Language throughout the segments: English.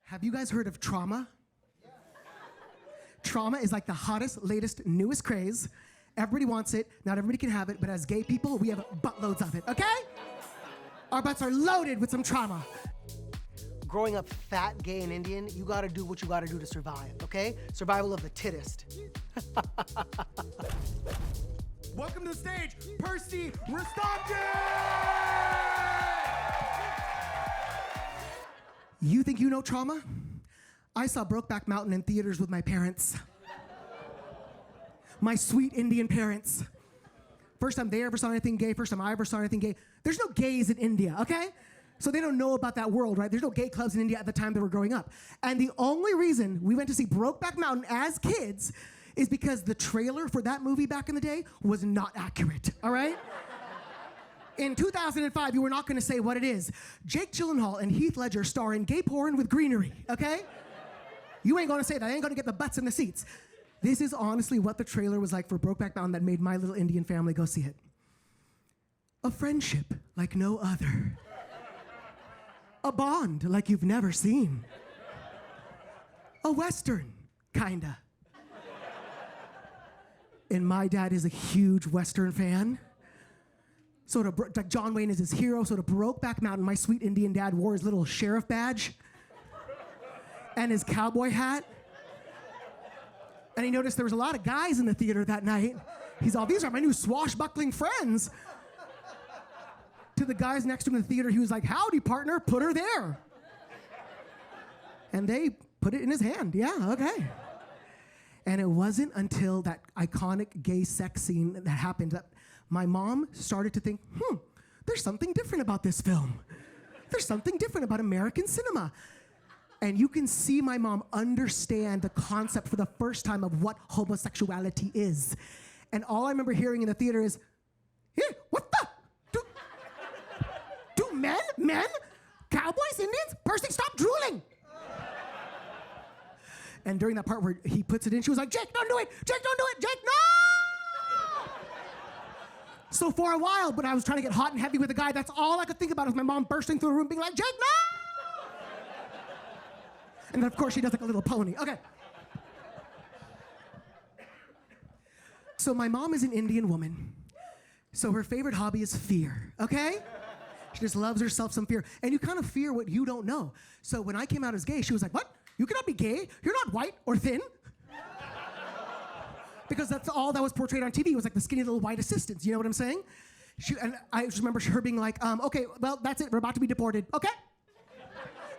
Have you guys heard of trauma? Trauma is like the hottest, latest, newest craze. Everybody wants it. Not everybody can have it, but as gay people, we have buttloads of it, okay? Our butts are loaded with some trauma. Growing up fat, gay, and Indian, you gotta do what you gotta do to survive, okay? Survival of the tittest. Welcome to the stage, Percy Rustomji! You think you know trauma? I saw Brokeback Mountain in theaters with my parents. My sweet Indian parents. First time they ever saw anything gay, first time I ever saw anything gay. There's no gays in India, okay? So they don't know about that world, right? There's no gay clubs in India at the time they were growing up. And the only reason we went to see Brokeback Mountain as kids is because the trailer for that movie back in the day was not accurate, all right? In 2005, you were not gonna say what it is. Jake Gyllenhaal and Heath Ledger star in gay porn with greenery, okay? You ain't gonna say that, I ain't gonna get the butts in the seats. This is honestly what the trailer was like for Brokeback Mountain that made my little Indian family go see it. A friendship like no other. A bond like you've never seen. A Western, kinda. And my dad is a huge Western fan. Sort of like John Wayne is his hero, sort of Brokeback Mountain. My sweet Indian dad wore his little sheriff badge and his cowboy hat. And he noticed there was a lot of guys in the theater that night. He's all, these are my new swashbuckling friends. To the guys next to him in the theater, he was like, howdy, partner, put her there. And they put it in his hand, yeah, okay. And it wasn't until that iconic gay sex scene that happened that my mom started to think, there's something different about this film. There's something different about American cinema. And you can see my mom understand the concept for the first time of what homosexuality is. And all I remember hearing in the theater is, what the? Do men, cowboys, Indians, Percy, stop drooling. And during that part where he puts it in, she was like, Jake, don't do it, Jake, don't do it, Jake, no! So for a while, when I was trying to get hot and heavy with a guy, that's all I could think about was my mom bursting through the room being like, Jake, no! And then of course she does like a little pony, okay. So my mom is an Indian woman. So her favorite hobby is fear, okay? She just loves herself some fear. And you kind of fear what you don't know. So when I came out as gay, she was like, what? You cannot be gay? You're not white or thin? Because that's all that was portrayed on TV was like the skinny little white assistants, you know what I'm saying? And I just remember her being like, okay, well, that's it, we're about to be deported, okay?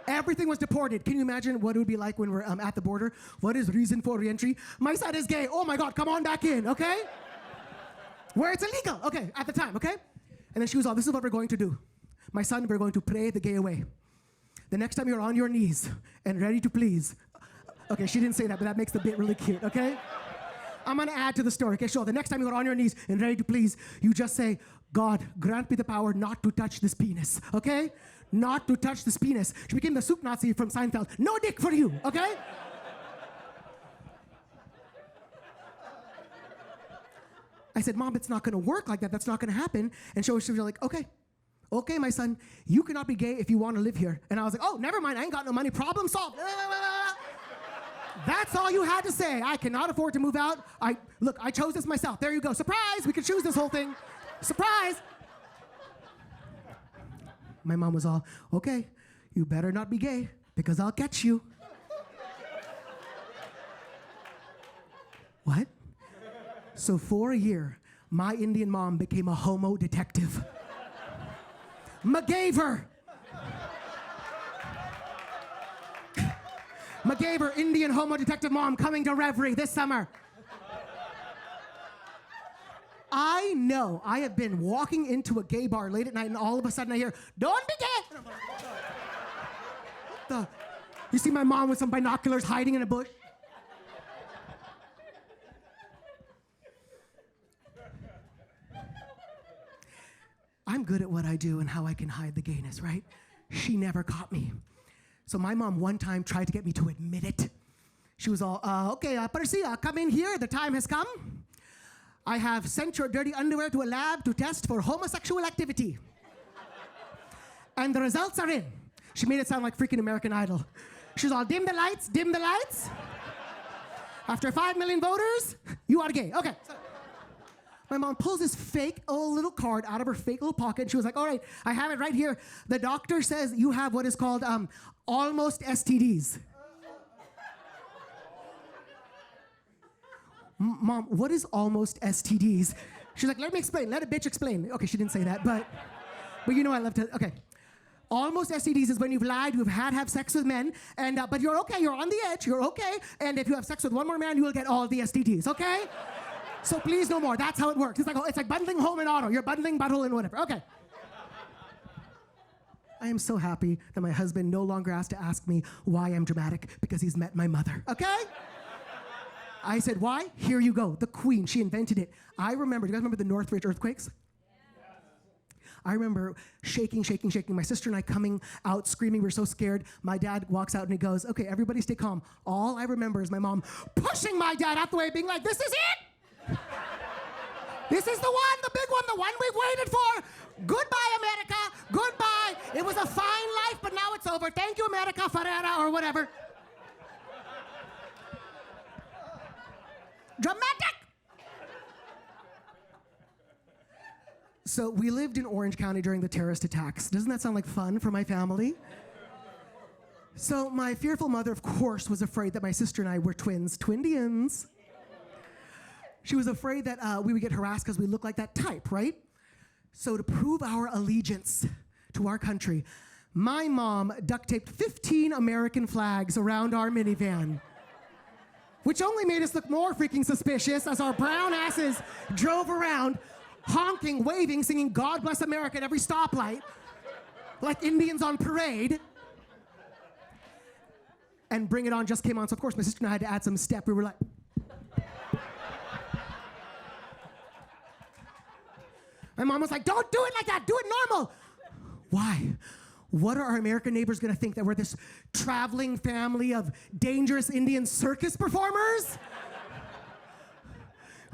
Everything was deported. Can you imagine what it would be like when we're at the border? What is reason for re-entry? My son is gay, oh my God, come on back in, okay? Where it's illegal, okay, at the time, okay? And then she was all, this is what we're going to do. My son, we're going to pray the gay away. The next time you're on your knees and ready to please. Okay, she didn't say that, but that makes the bit really cute, okay? I'm gonna add to the story, okay? Sure, the next time you're on your knees and ready to please, you just say, God, grant me the power not to touch this penis, okay? Not to touch this penis. She became the soup Nazi from Seinfeld. No dick for you, okay? I said, Mom, it's not gonna work like that. That's not gonna happen. And she was like, okay, my son, you cannot be gay if you wanna live here. And I was like, oh, never mind, I ain't got no money, problem solved. That's all you had to say. I cannot afford to move out. Look, I chose this myself. There you go, surprise, we could choose this whole thing. Surprise. My mom was all, okay, you better not be gay because I'll catch you. What? So for a year, my Indian mom became a homo detective. MacGyver, Indian homo detective mom coming to Revry this summer. I know I have been walking into a gay bar late at night and all of a sudden I hear, don't be gay! What the? You see my mom with some binoculars hiding in a bush? I'm good at what I do and how I can hide the gayness, right? She never caught me. So my mom one time tried to get me to admit it. She was all, okay, Percy, come in here, the time has come. I have sent your dirty underwear to a lab to test for homosexual activity. And the results are in. She made it sound like freaking American Idol. She's all, dim the lights, dim the lights. After 5 million voters, you are gay. Okay. So, my mom pulls this fake little card out of her fake little pocket. And she was like, all right, I have it right here. The doctor says you have what is called almost STDs. Mom, what is almost STDs? She's like, let me explain. Let a bitch explain. Okay, she didn't say that, but you know I love to. Okay. Almost STDs is when you've lied, you've have sex with men, and but you're okay, you're on the edge, you're okay, and if you have sex with one more man, you will get all the STDs, okay? So please no more. That's how it works. It's like bundling home and auto. You're bundling butthole and whatever. Okay. I am so happy that my husband no longer has to ask me why I'm dramatic because he's met my mother, okay? I said, why? Here you go. The queen, she invented it. I remember, do you guys remember the Northridge earthquakes? I remember shaking. My sister and I coming out screaming. We were so scared. My dad walks out and he goes, okay, everybody stay calm. All I remember is my mom pushing my dad out the way, being like, this is it. This is the one, the big one, the one we've waited for. Goodbye, America. Goodbye. It was a fine life, but now it's over. Thank you, America Ferrera, or whatever. Dramatic. So we lived in Orange County during the terrorist attacks. Doesn't that sound like fun for my family? So my fearful mother, of course, was afraid that my sister and I were twins, twindians. She was afraid that we would get harassed because we looked like that type, right? So to prove our allegiance to our country, my mom duct taped 15 American flags around our minivan, which only made us look more freaking suspicious as our brown asses drove around, honking, waving, singing God Bless America at every stoplight, like Indians on parade. And Bring It On just came on, so of course my sister and I had to add some step. We were like... My mom was like, don't do it like that, do it normal. Why? What are our American neighbors gonna think, that we're this traveling family of dangerous Indian circus performers?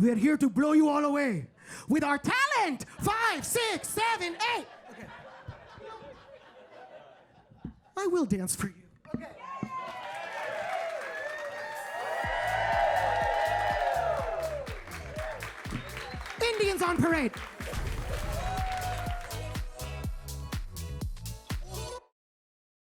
We're here to blow you all away with our talent. 5, 6, 7, 8. Okay. I will dance for you. Okay. Indians on parade.